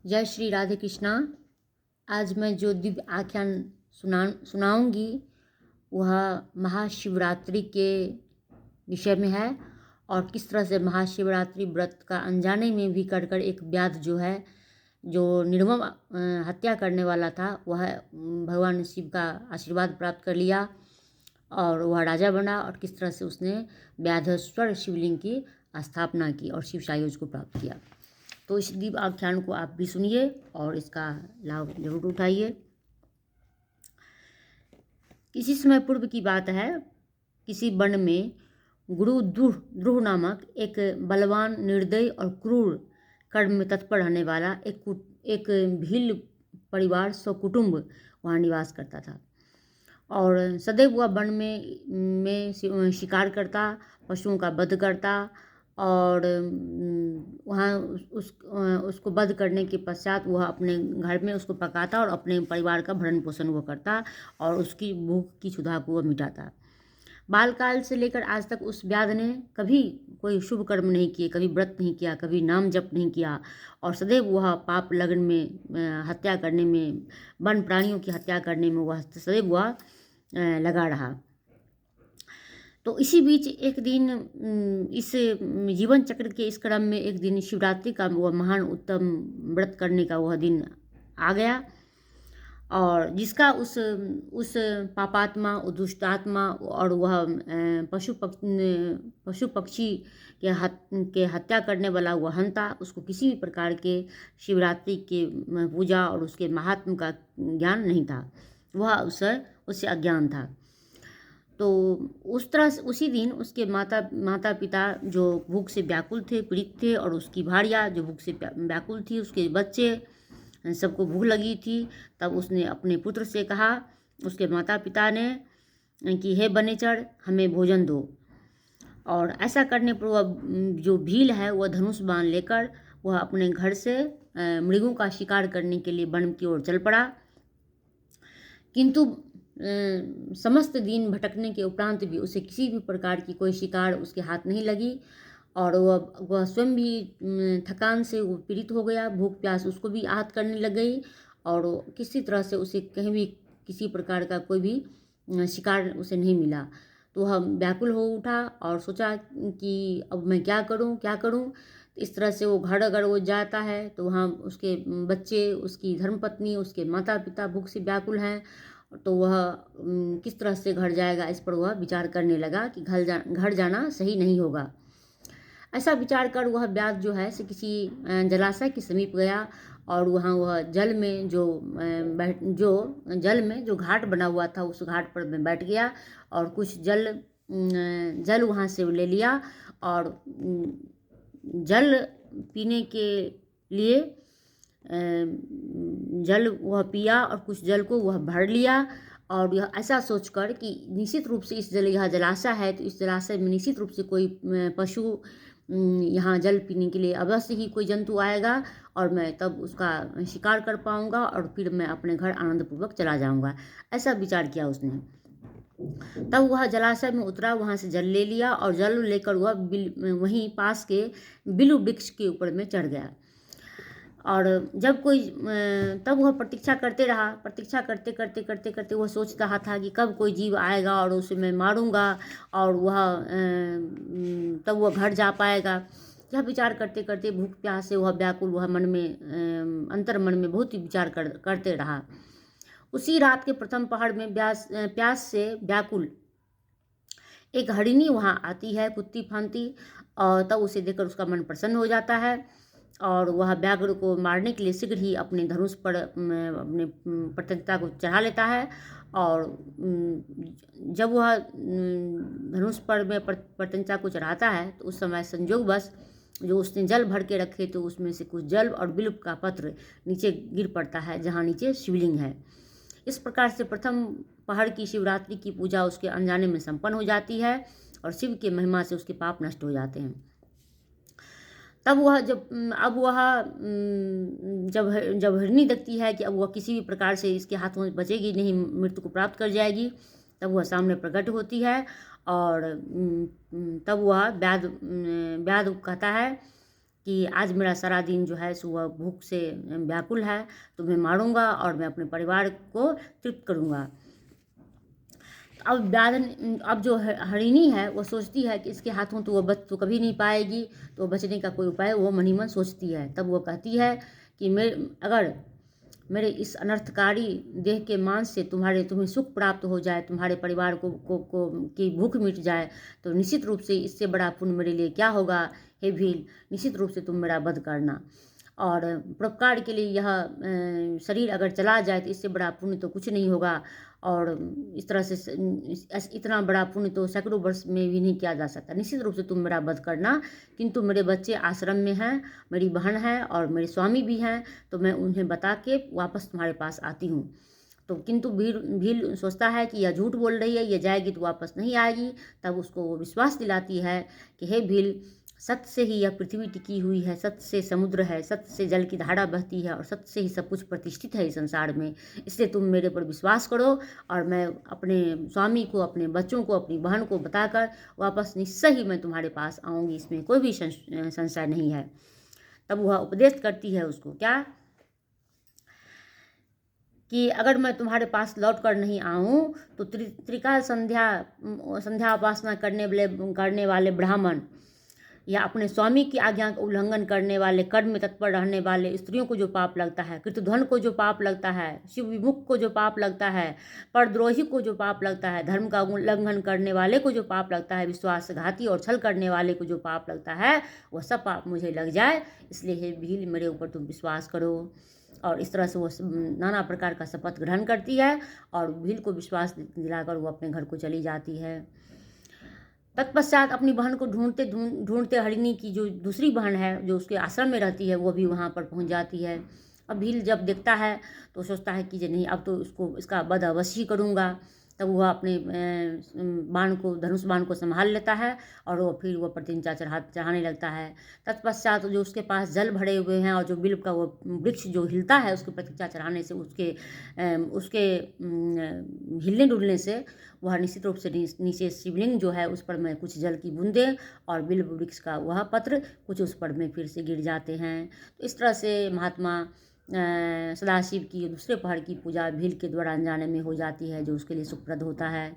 जय श्री राधे कृष्णा। आज मैं जो दिव्य आख्यान सुनाऊंगी वह महाशिवरात्रि के विषय में है और किस तरह से महाशिवरात्रि व्रत का अनजाने में भी कर एक व्याध जो है, जो निर्मम हत्या करने वाला था, वह भगवान शिव का आशीर्वाद प्राप्त कर लिया और वह राजा बना और किस तरह से उसने व्याधेश्वर शिवलिंग की स्थापना की और शिव सायुज को प्राप्त किया। तो इस दिव्य आख्यान को आप भी सुनिए और इसका लाभ जरूर उठाइए। किसी समय पूर्व की बात है, किसी वन में गुरु ध्रुव नामक एक बलवान, निर्दयी और क्रूर कर्म में तत्पर रहने वाला एक भील परिवार सकुटुंब वहाँ निवास करता था और सदैव वह वन में शिकार करता, पशुओं का वध करता और वहाँ उसको वध करने के पश्चात वह अपने घर में उसको पकाता और अपने परिवार का भरण पोषण वह करता और उसकी भूख की क्षुधा को वह मिटाता। बालकाल से लेकर आज तक उस व्याध ने कभी कोई शुभ कर्म नहीं किए, कभी व्रत नहीं किया, कभी नाम जप नहीं किया और सदैव वह पाप लगन में, हत्या करने में, वन प्राणियों की हत्या करने में वह सदैव वह लगा रहा। तो इसी बीच एक दिन इस जीवन चक्र के इस क्रम में एक दिन शिवरात्रि का वह महान उत्तम व्रत करने का वह दिन आ गया और जिसका उस पापात्मा, दुष्टात्मा और वह पशु पक्षी के हत्या करने वाला वह हंता, उसको किसी भी प्रकार के शिवरात्रि के पूजा और उसके महात्म का ज्ञान नहीं था। वह उससे अज्ञान था। तो उस तरह से उसी दिन उसके माता पिता जो भूख से व्याकुल थे, पीड़ित थे, और उसकी भार्या जो भूख से व्याकुल थी, उसके बच्चे, सबको भूख लगी थी। तब उसने अपने पुत्र से कहा, उसके माता पिता ने, कि हे बनेचर, हमें भोजन दो। और ऐसा करने पर वह जो भील है वह धनुष बाण लेकर वह अपने घर से मृगों का शिकार करने के लिए वन की ओर चल पड़ा। किंतु समस्त दिन भटकने के उपरांत भी उसे किसी भी प्रकार की कोई शिकार उसके हाथ नहीं लगी और वह स्वयं भी थकान से वो पीड़ित हो गया। भूख प्यास उसको भी आहत करने लग गई और किसी तरह से उसे कहीं भी किसी प्रकार का कोई भी शिकार उसे नहीं मिला। तो वह व्याकुल हो उठा और सोचा कि अब मैं क्या करूं। इस तरह से वो घर अगर वो जाता है तो वहाँ उसके बच्चे, उसकी धर्मपत्नी, उसके माता पिता भूख से व्याकुल हैं, तो वह किस तरह से घर जाएगा। इस पर वह विचार करने लगा कि घर जाना सही नहीं होगा। ऐसा विचार कर वह व्याध जो है से किसी जलाशय के समीप गया और वहाँ वह जल में जो घाट बना हुआ था, उस घाट पर बैठ गया और कुछ जल वहाँ से ले लिया और जल पीने के लिए जल वह पिया और कुछ जल को वह भर लिया और यह ऐसा सोचकर कि निश्चित रूप से यह जलाशय है, तो इस जलाशय में निश्चित रूप से कोई पशु यहाँ जल पीने के लिए अवश्य ही कोई जंतु आएगा और मैं तब उसका शिकार कर पाऊँगा और फिर मैं अपने घर आनंदपूर्वक चला जाऊँगा। ऐसा विचार किया उसने। तब वह जलाशय में उतरा, वहाँ से जल ले लिया और जल लेकर वह वहीं पास के बिल्व वृक्ष के ऊपर में चढ़ गया और तब वह प्रतीक्षा करते रहा। प्रतीक्षा करते वह सोच रहा था कि कब कोई जीव आएगा और उसे मैं मारूंगा और तब वह घर जा पाएगा। यह विचार करते करते भूख प्यास से वह व्याकुल, वह मन में अंतर मन में बहुत ही विचार करते रहा। उसी रात के प्रथम पहर में प्यास से व्याकुल एक हरिणी वहाँ आती है, कुत्ती फांती, और तब उसे देखकर उसका मन प्रसन्न हो जाता है और वह व्याघ्र को मारने के लिए शीघ्र ही अपने धनुष पर अपने प्रत्यंता को चढ़ा लेता है। और जब वह धनुष पर में प्रत्यंता को चढ़ाता है तो उस समय संयोगवश जो उसने जल भर के रखे तो उसमें से कुछ जल और बिल्व का पत्र नीचे गिर पड़ता है, जहाँ नीचे शिवलिंग है। इस प्रकार से प्रथम पहर की शिवरात्रि की पूजा उसके अनजाने में संपन्न हो जाती है और शिव के महिमा से उसके पाप नष्ट हो जाते हैं। तब वह जब हिरनी देखती है कि अब वह किसी भी प्रकार से इसके हाथों में बचेगी नहीं, मृत्यु को प्राप्त कर जाएगी, तब वह सामने प्रकट होती है और तब वह व्याध कहता है कि आज मेरा सारा दिन जो है सो वह भूख से व्याकुल है, तो मैं मारूँगा और मैं अपने परिवार को तृप्त करूँगा। अब जो हरिणी है वो सोचती है कि इसके हाथों तो वो बच तो कभी नहीं पाएगी, तो बचने का कोई उपाय वो मन ही मन सोचती है। तब वो कहती है कि अगर मेरे इस अनर्थकारी देह के मांस से तुम्हें सुख प्राप्त हो जाए, तुम्हारे परिवार को की भूख मिट जाए, तो निश्चित रूप से इससे बड़ा पुण्य मेरे लिए क्या होगा। हे भील, निश्चित रूप से तुम मेरा वध करना, और परोपकार के लिए यह शरीर अगर चला जाए तो इससे बड़ा पुण्य तो कुछ नहीं होगा। और इस तरह से इतना बड़ा पुण्य तो सैकड़ों वर्ष में भी नहीं किया जा सकता। निश्चित रूप से तुम मेरा वध करना, किंतु मेरे बच्चे आश्रम में हैं, मेरी बहन है और मेरे स्वामी भी हैं, तो मैं उन्हें बता के वापस तुम्हारे पास आती हूँ। तो किंतु भील सोचता है कि यह झूठ बोल रही है, ये जाएगी तो वापस नहीं आएगी। तब उसको वो विश्वास दिलाती है कि हे भील, सत्य से ही यह पृथ्वी टिकी हुई है, सत्य से समुद्र है, सत्य से जल की धारा बहती है और सत्य से ही सब कुछ प्रतिष्ठित है इस संसार में। इसलिए तुम मेरे पर विश्वास करो और मैं अपने स्वामी को, अपने बच्चों को, अपनी बहन को बताकर वापस निश्चय ही मैं तुम्हारे पास आऊँगी, इसमें कोई भी संशय नहीं है। तब वह उपदेश करती है उसको क्या, कि अगर मैं तुम्हारे पास लौट कर नहीं आऊँ तो त्रिकाल संध्या उपासना करने वाले ब्राह्मण या अपने स्वामी की आज्ञा का उल्लंघन करने वाले, कर्म में तत्पर रहने वाले स्त्रियों को जो पाप लगता है, कृतध्वन को जो पाप लगता है, शिव विमुख को जो पाप लगता है, परद्रोही को जो पाप लगता है, धर्म का उल्लंघन करने वाले को जो पाप लगता है, विश्वासघाती और छल करने वाले को जो पाप लगता है, वह सब पाप मुझे लग जाए। इसलिए हे भील, मेरे ऊपर तुम विश्वास करो। और इस तरह से वो नाना प्रकार का शपथ ग्रहण करती है और भील को विश्वास दिलाकर वो अपने घर को चली जाती है। तत्पश्चात अपनी बहन को ढूंढते हरिणी की जो दूसरी बहन है, जो उसके आश्रम में रहती है, वो भी वहाँ पर पहुँच जाती है। अब भील जब देखता है तो सोचता है कि नहीं, अब तो इसका वध अवश्य ही करूँगा। तब वह अपने धनुष बाण को संभाल लेता है और वो फिर वो प्रतिज्ञा चढ़ाने लगता है। तत्पश्चात जो उसके पास जल भरे हुए हैं और जो बिल्व का वो वृक्ष जो हिलता है, उसकी प्रतिज्ञा चढ़ाने से उसके हिलने डुलने से वह निश्चित रूप से नीचे शिवलिंग जो है उस पर में कुछ जल की बूंदें और बिल्व वृक्ष का वह पत्र कुछ उस पर में फिर से गिर जाते हैं। तो इस तरह से महात्मा सदाशिव की दूसरे पहाड़ की पूजा भील के द्वारा अनजाने में हो जाती है, जो उसके लिए सुखप्रद होता है।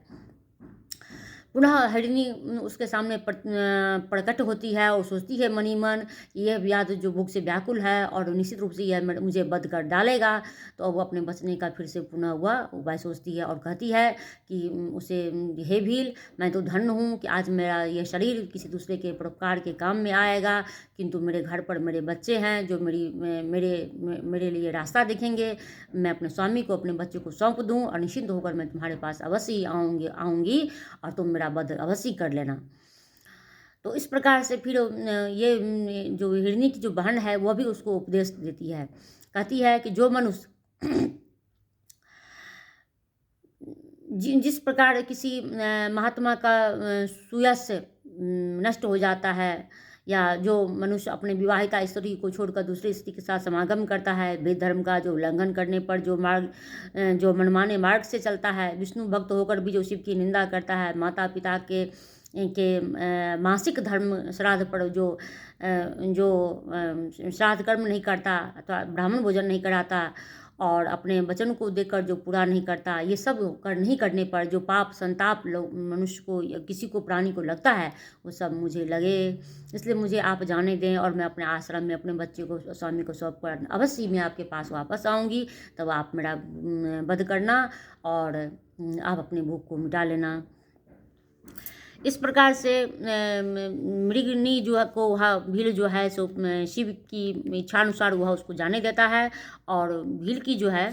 पुनः हरिणी उसके सामने प्रकट होती है और सोचती है मनी मन, यह व्याध जो भूख से व्याकुल है और निश्चित रूप से यह मुझे बंद कर डालेगा। तो अब वो अपने बचने का फिर से पुनः हुआ उपाय सोचती है और कहती है कि उसे, हे भील, मैं तो धन्य हूँ कि आज मेरा यह शरीर किसी दूसरे के परोपकार के काम में आएगा, किंतु मेरे घर पर मेरे बच्चे हैं जो मेरे लिए रास्ता देखेंगे। मैं अपने स्वामी को, अपने बच्चे को सौंप दूँ और निश्चिंत होकर मैं तुम्हारे पास अवश्य ही आऊँगी और तुम मेरा वध अवश्य कर लेना। तो इस प्रकार से फिर ये जो हिरणी की जो बहन है वह भी उसको उपदेश देती है, कहती है कि जो मनुष्य जिस प्रकार किसी महात्मा का सुयश नष्ट हो जाता है, या जो मनुष्य अपने विवाहिता स्त्री को छोड़कर दूसरी स्त्री के साथ समागम करता है, वेद धर्म का जो उल्लंघन करने पर जो मनमाने मार्ग से चलता है, विष्णु भक्त होकर भी जो शिव की निंदा करता है, माता पिता के मासिक धर्म श्राद्ध पर जो श्राद्ध कर्म नहीं करता अथवा ब्राह्मण भोजन नहीं कराता और अपने वचन को देकर जो पूरा नहीं करता, ये सब नहीं करने पर जो पाप संताप मनुष्य को या किसी को प्राणी को लगता है, वो सब मुझे लगे। इसलिए मुझे आप जाने दें और मैं अपने आश्रम में अपने बच्चे को, स्वामी को सौंप कर अवश्य मैं आपके पास वापस आऊँगी। तब आप मेरा वध करना और आप अपने भूख को मिटा लेना। इस प्रकार से मृगनी को वह भील जो है सो शिव की इच्छानुसार वह उसको जाने देता है और भील की जो है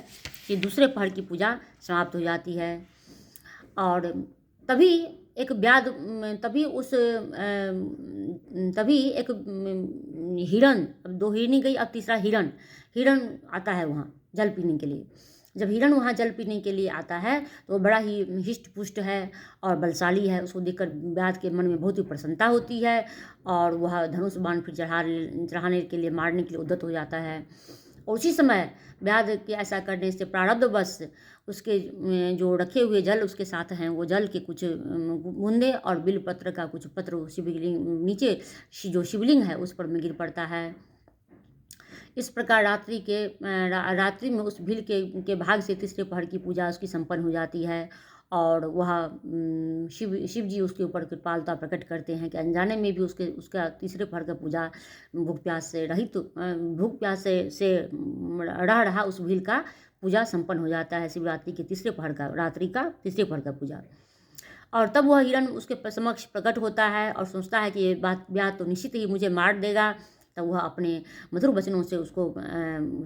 कि दूसरे पहर की पूजा समाप्त हो जाती है। और तभी एक हिरण, अब 2 हिरनी गई, अब तीसरा हिरण आता है वहाँ जल पीने के लिए। जब हिरण वहाँ जल पीने के लिए आता है तो वो बड़ा ही हिष्ट पुष्ट है और बलशाली है। उसको देखकर व्याध के मन में बहुत ही प्रसन्नता होती है और वह धनुष बाण फिर चढ़ाने के लिए, मारने के लिए उद्यत हो जाता है। और उसी समय व्याध के ऐसा करने से प्रारब्धवश उसके जो रखे हुए जल उसके साथ हैं, वो जल के कुछ बूंदे और बिलपत्र का कुछ पत्र शिवलिंग नीचे जो शिवलिंग है उस पर में गिर पड़ता है। इस प्रकार रात्रि में उस भील के भाग से तीसरे पहर की पूजा उसकी संपन्न हो जाती है और वह शिव जी उसके ऊपर कृपालुता प्रकट करते हैं कि अनजाने में भी उसका तीसरे पहर का पूजा भूख प्यास से रहित भूख प्यास से रहा उस भील का पूजा संपन्न हो जाता है शिवरात्रि के तीसरे पहर का, रात्रि का तीसरे पहर का पूजा। और तब वह हिरण उसके समक्ष प्रकट होता है और सोचता है कि ये ब्याह तो निश्चित ही मुझे मार देगा। तब वह अपने मधुर वचनों से उसको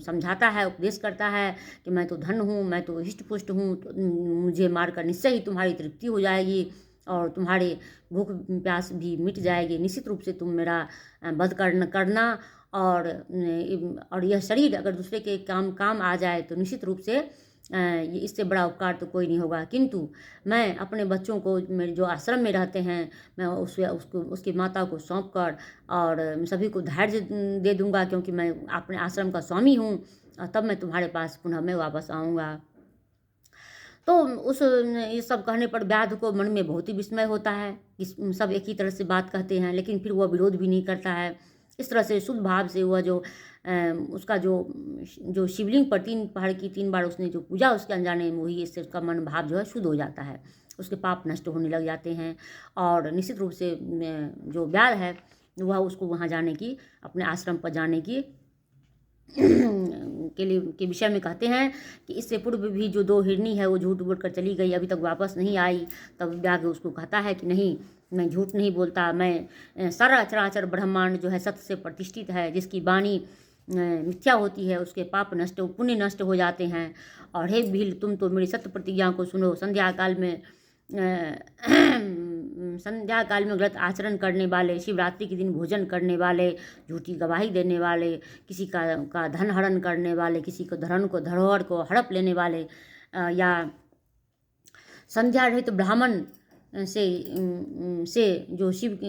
समझाता है, उपदेश करता है कि मैं तो धन हूँ, मैं तो हिष्ट पुष्ट हूँ, तो मुझे मारकर निश्चय ही तुम्हारी तृप्ति हो जाएगी और तुम्हारे भूख प्यास भी मिट जाएगी। निश्चित रूप से तुम मेरा वध करना और यह शरीर अगर दूसरे के काम आ जाए तो निश्चित रूप से ये इससे बड़ा उपकार तो कोई नहीं होगा। किंतु मैं अपने बच्चों को मेरे जो आश्रम में रहते हैं मैं उसकी माता को सौंप कर और सभी को धैर्य दे दूंगा, क्योंकि मैं अपने आश्रम का स्वामी हूँ और तब मैं तुम्हारे पास पुनः मैं वापस आऊँगा। तो ये सब कहने पर व्याध को मन में बहुत ही विस्मय होता है कि सब एक ही तरह से बात कहते हैं, लेकिन फिर वह विरोध भी नहीं करता है। इस तरह से शुद्ध भाव से वह उसका जो शिवलिंग पर 3 पहर की 3 बार उसने जो पूजा उसके अनजाने में हुई, इससे उसका मन भाव जो है शुद्ध हो जाता है, उसके पाप नष्ट होने लग जाते हैं और निश्चित रूप से जो व्याध है वह उसको वहाँ जाने की, अपने आश्रम पर जाने की के विषय में कहते हैं कि इससे पूर्व भी जो 2 हिरनी है वो झूठ बोल कर चली गई, अभी तक वापस नहीं आई। तब व्याघ्र उसको कहता है कि नहीं, मैं झूठ नहीं बोलता, मैं सारा चराचर ब्रह्मांड जो है सत्य से प्रतिष्ठित है, जिसकी वाणी मिथ्या होती है उसके पाप नष्ट पुण्य नष्ट हो जाते हैं। और हे भील, तुम तो मेरी सत्य प्रतिज्ञा को सुनो। संध्या काल में गलत आचरण करने वाले, शिवरात्रि के दिन भोजन करने वाले, झूठी गवाही देने वाले, किसी का धन हरण करने वाले, किसी को धरोहर को हड़प लेने वाले, या संध्या रहित ब्राह्मण से जो शिव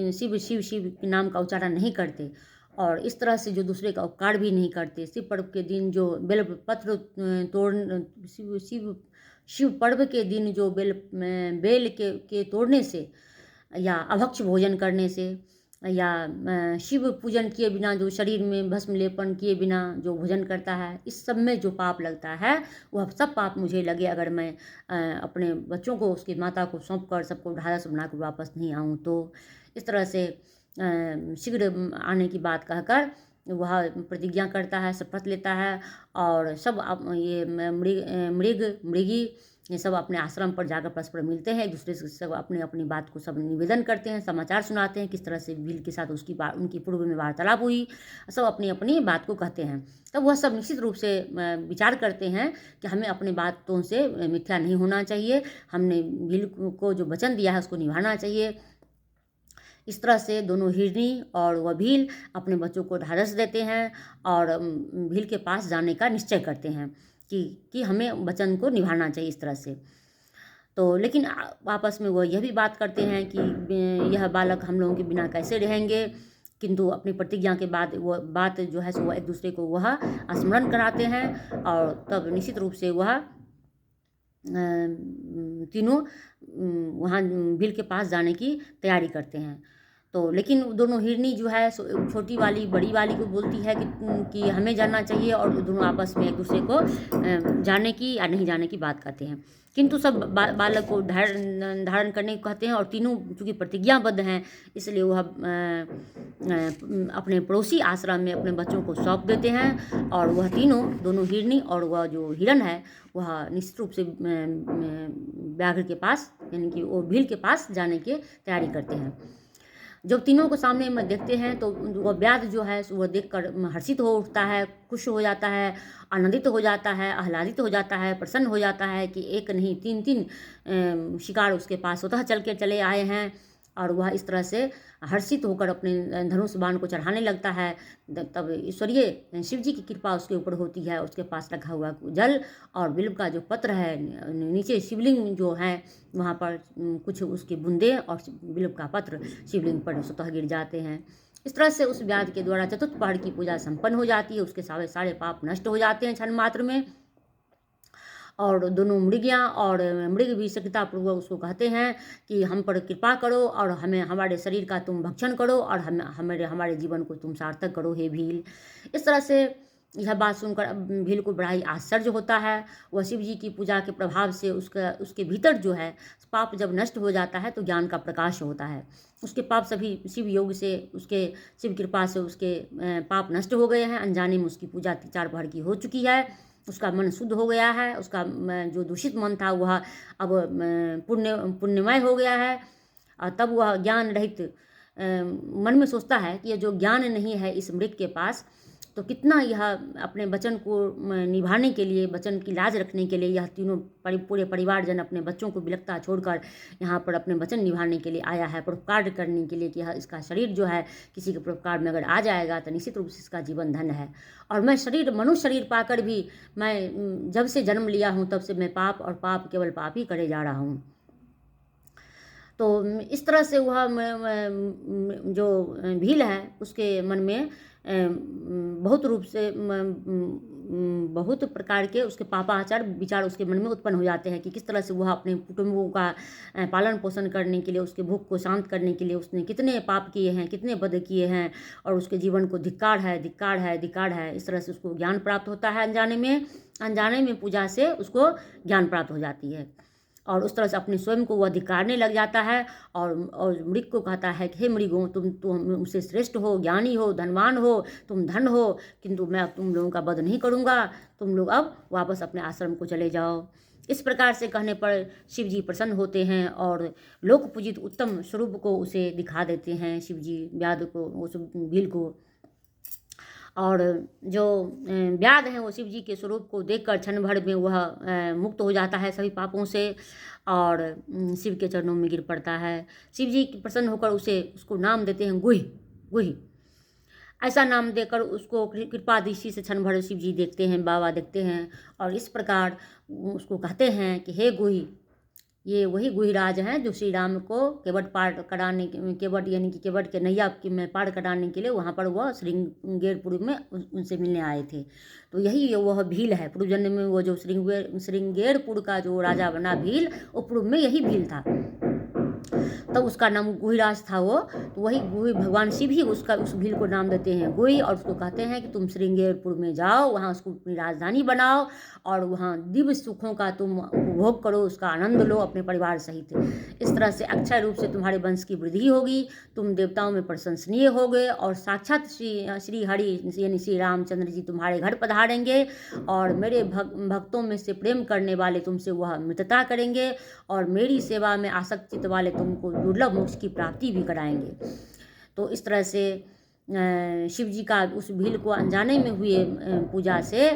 नाम का उच्चारण नहीं करते और इस तरह से जो दूसरे का उपकार भी नहीं करते। शिव पर्व के दिन जो बेलपत्र शिव पर्व के दिन जो बेल के तोड़ने से या अभक्ष भोजन करने से या शिव पूजन किए बिना जो शरीर में भस्म लेपन किए बिना जो भोजन करता है, इस सब में जो पाप लगता है वह सब पाप मुझे लगे अगर मैं अपने बच्चों को उसकी माता को सौंप कर सबको ढाढ़स बनाकर वापस नहीं आऊँ। तो इस तरह से शीघ्र आने की बात कहकर वह प्रतिज्ञा करता है, शपथ लेता है और सब ये मृगी ये सब अपने आश्रम पर जाकर परस्पर मिलते हैं, एक दूसरे से सब अपनी बात को सब निवेदन करते हैं, समाचार सुनाते हैं किस तरह से भील के साथ उनकी पूर्व में वार्तालाप हुई, सब अपनी अपनी बात को कहते हैं। तब वह सब निश्चित रूप से विचार करते हैं कि हमें अपनी बातों से मिथ्या नहीं होना चाहिए, हमने भील को जो वचन दिया है उसको निभाना चाहिए। इस तरह से दोनों हिरनी और वह भील अपने बच्चों को ढाढ़स देते हैं और भील के पास जाने का निश्चय करते हैं कि हमें वचन को निभाना चाहिए इस तरह से। तो लेकिन आपस में वह यह भी बात करते हैं कि यह बालक हम लोगों के बिना कैसे रहेंगे, किंतु अपनी प्रतिज्ञा के बाद वह बात जो है सो वह एक दूसरे को वह स्मरण कराते हैं और तब निश्चित रूप से वह तीनों वहाँ भील के पास जाने की तैयारी करते हैं। तो लेकिन दोनों हिरनी जो है छोटी वाली बड़ी वाली को बोलती है कि हमें जाना चाहिए और दोनों आपस में एक दूसरे को जाने की या नहीं जाने की बात करते हैं, किंतु सब बालक को धारण करने को कहते हैं और तीनों चूँकि प्रतिज्ञाबद्ध हैं इसलिए वह अपने पड़ोसी आश्रम में अपने बच्चों को सौंप देते हैं और वह दोनों हिरनी और वह जो हिरण है वह निश्चित रूप से व्याघ्र के पास यानी कि वो भील के पास जाने की तैयारी करते हैं। जब तीनों को सामने में देखते हैं तो वह व्याध जो है वह देखकर हर्षित हो उठता है, खुश हो जाता है, आनंदित हो जाता है, आह्लादित हो जाता है, प्रसन्न हो जाता है कि एक नहीं 3 शिकार उसके पास स्वतः चल के चले आए हैं और वह इस तरह से हर्षित होकर अपने धनुष बाण को चढ़ाने लगता है। तब ईश्वरीय शिव जी की कृपा उसके ऊपर होती है, उसके पास रखा हुआ जल और बिल्व का जो पत्र है नीचे शिवलिंग जो है वहाँ पर कुछ उसके बूंदे और बिल्व का पत्र शिवलिंग पर स्वतः गिर जाते हैं। इस तरह से उस व्याध के द्वारा चतुर्थ पहर की पूजा संपन्न हो जाती है। उसके सारे सारे पाप नष्ट हो जाते हैं क्षण मात्र में। और दोनों मृगियाँ और मृग भी सख्यतापूर्वक उसको कहते हैं कि हम पर कृपा करो और हमें हमारे शरीर का तुम भक्षण करो और हमारे जीवन को तुम सार्थक करो हे भील। इस तरह से यह बात सुनकर भील को बड़ा ही आश्चर्य होता है। वह शिव जी की पूजा के प्रभाव से उसके भीतर जो है पाप जब नष्ट हो जाता है तो ज्ञान का प्रकाश होता है। उसके पाप सभी शिव योग से, उसके शिव कृपा से उसके पाप नष्ट हो गए हैं। अनजाने में उसकी पूजा 4 पहर की हो चुकी है। उसका मन शुद्ध हो गया है। उसका जो दूषित मन था वह अब पुण्यमय हो गया है। और तब वह ज्ञान रहित मन में सोचता है कि यह जो ज्ञान नहीं है इस मृग के पास, तो कितना यह अपने वचन को निभाने के लिए, वचन की लाज रखने के लिए यह तीनों पूरे परिवारजन अपने बच्चों को बिलखता छोड़कर यहाँ पर अपने वचन निभाने के लिए आया है, परोपकार करने के लिए कि इसका शरीर जो है किसी के परोपकार में अगर आ जाएगा तो निश्चित रूप से इसका जीवन धन्य है। और मैं मनुष्य शरीर पाकर भी मैं जब से जन्म लिया हूँ तब से मैं पाप और पाप केवल पाप ही करे जा रहा हूँ। तो इस तरह से वह जो भील है उसके मन में बहुत रूप से बहुत प्रकार के उसके पापाचार विचार उसके मन में उत्पन्न हो जाते हैं कि किस तरह से वह अपने कुटुंबों का पालन पोषण करने के लिए, उसके भूख को शांत करने के लिए उसने कितने पाप किए हैं, कितने बद किए हैं और उसके जीवन को धिक्कार है, धिक्कार है, धिक्कार है। इस तरह से उसको ज्ञान प्राप्त होता है। अनजाने में पूजा से उसको ज्ञान प्राप्त हो जाती है और उस तरह से अपने स्वयं को वह धिक्कारने लग जाता है और मृग को कहता है कि हे मृगों, तुम मुझसे श्रेष्ठ हो, ज्ञानी हो, धनवान हो, तुम धन हो, किंतु मैं तुम लोगों का वध नहीं करूँगा। तुम लोग अब वापस अपने आश्रम को चले जाओ। इस प्रकार से कहने पर शिव जी प्रसन्न होते हैं और लोक पूजित उत्तम स्वरूप को उसे दिखा देते हैं शिव जी व्याध को, उस भील को। और जो व्याध हैं वो शिव जी के स्वरूप को देखकर क्षण भर में वह मुक्त हो जाता है सभी पापों से और शिव के चरणों में गिर पड़ता है। शिव जी प्रसन्न होकर उसको नाम देते हैं गुहि। गुहि ऐसा नाम देकर उसको कृपा दृष्टि से क्षण भर शिव जी देखते हैं, बाबा देखते हैं और इस प्रकार उसको कहते हैं कि हे गुहि, ये वही गुहिराज हैं जो श्री राम को केवट पार कराने, केवट यानी कि केवट के नैया में पार कराने के लिए वहाँ पर वह श्रृंगेरपुर में उनसे मिलने आए थे। तो यही वह भील है। पूर्व जन्म में वो जो श्रृंगेरपुर का जो राजा बना भील, वो पूर्व में यही भील था। तब उसका नाम गुहिराज था वो। तो वही गुहि भगवान शिव ही उस भील को नाम देते हैं गुहि और उसको कहते हैं कि तुम श्रृंगेरपुर में जाओ, वहाँ उसको अपनी राजधानी बनाओ और वहाँ दिव्य सुखों का तुम उपभोग करो, उसका आनंद लो अपने परिवार सहित। इस तरह से अक्षय रूप से तुम्हारे वंश की वृद्धि होगी, तुम देवताओं में प्रशंसनीय होगे और साक्षात श्री हरि यानी श्री रामचंद्र जी तुम्हारे घर पधारेंगे और मेरे भक्तों में से प्रेम करने वाले तुमसे वह मित्रता करेंगे और मेरी सेवा में आसक्ति वाले तुमको दुर्लभ मोक्ष की प्राप्ति भी कराएंगे। तो इस तरह से शिव जी का उस भील को अनजाने में हुए पूजा से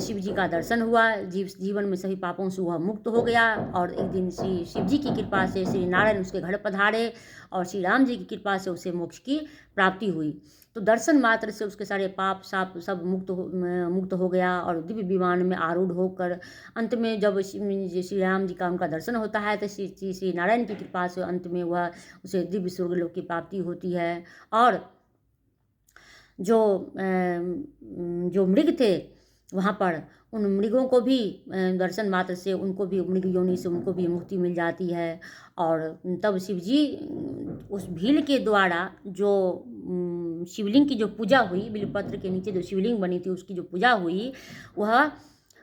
शिव जी का दर्शन हुआ। जीवन में सभी पापों से वह मुक्त हो गया और एक दिन शिव जी की कृपा से श्री नारायण उसके घर पधारे और श्री राम जी की कृपा से उसे मोक्ष की प्राप्ति हुई। तो दर्शन मात्र से उसके सारे पाप साप सब मुक्त हो गया और दिव्य विमान में आरूढ़ होकर अंत में जब श्री राम जी का उनका दर्शन होता है तो श्री नारायण की कृपा से अंत में वह उसे दिव्य स्वर्गलोक की प्राप्ति होती है। और जो मृग थे वहाँ पर उन मृगों को भी दर्शन मात्र से उनको भी मृग योनि से उनको भी मुक्ति मिल जाती है। और तब शिव जी उस भील के द्वारा जो शिवलिंग की जो पूजा हुई, बिलपत्र के नीचे जो शिवलिंग बनी थी उसकी जो पूजा हुई वह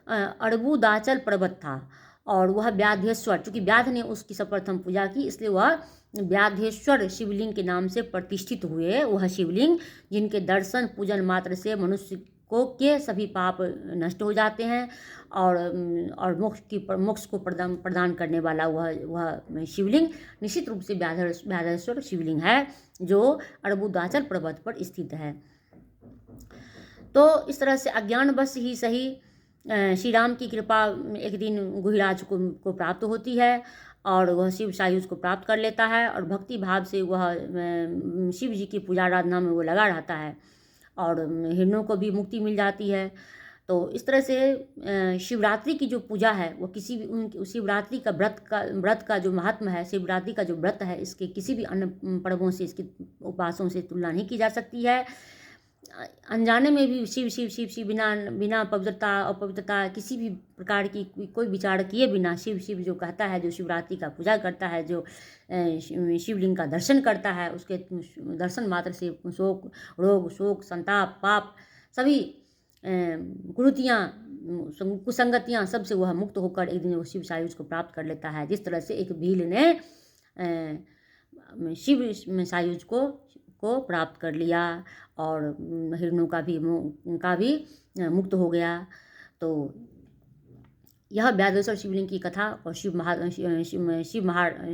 अड़बुदाचल पर्वत था और वह व्याधेश्वर, चूँकि व्याध ने उसकी सर्वप्रथम पूजा की इसलिए वह व्याधेश्वर शिवलिंग के नाम से प्रतिष्ठित हुए। वह शिवलिंग जिनके दर्शन पूजन मात्र से मनुष्य के सभी पाप नष्ट हो जाते हैं और मोक्ष को प्रदान करने वाला वह शिवलिंग निश्चित रूप से व्याधेश्वर शिवलिंग है जो अड़बुदाचल पर्वत पर स्थित है। तो इस तरह से अज्ञानवश ही सही श्री राम की कृपा एक दिन गुहिराज को प्राप्त होती है और वह शिव सायुज को प्राप्त कर लेता है और भक्ति भाव से वह शिव जी की पूजा आराधना में वो लगा रहता है और हिरणों को भी मुक्ति मिल जाती है। तो इस तरह से शिवरात्रि की जो पूजा है वो किसी भी उन शिवरात्रि का व्रत का जो महात्म है, शिवरात्रि का जो व्रत है, इसके किसी भी अन्य पर्वों से, इसके उपवासों से तुलना नहीं की जा सकती है। अनजाने में भी शिव शिव शिव शिव बिना बिना पवित्रता अपवित्रता किसी भी प्रकार की कोई विचार किए बिना शिव शिव जो कहता है, जो शिवरात्रि का पूजा करता है, जो शिवलिंग का दर्शन करता है, उसके दर्शन मात्र से शोक रोग शोक संताप पाप सभी कुरीतियाँ कुसंगतियाँ सबसे वह मुक्त होकर एक दिन वो शिव सायुज को प्राप्त कर लेता है। जिस तरह से एक भील ने शिव सायुज को प्राप्त कर लिया और हिरणों का भी मुक्त हो गया। तो यह व्याधेश्वर शिवलिंग की कथा और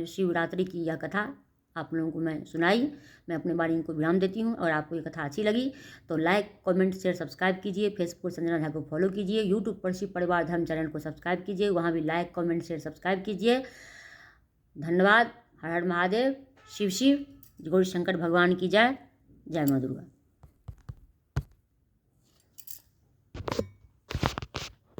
शिवरात्रि की यह कथा आप लोगों को मैं सुनाई। मैं अपने बारे को विराम देती हूँ। और आपको ये कथा अच्छी लगी तो लाइक कमेंट शेयर सब्सक्राइब कीजिए। फेसबुक संजना झा को फॉलो कीजिए। यूट्यूब पर शिव परिवार धर्म चैनल को सब्सक्राइब कीजिए, वहाँ भी लाइक कमेंट शेयर सब्सक्राइब कीजिए। धन्यवाद। हर हर महादेव। शिव शिव। गौरी शंकर भगवान की जय। जय माँ दुर्गा।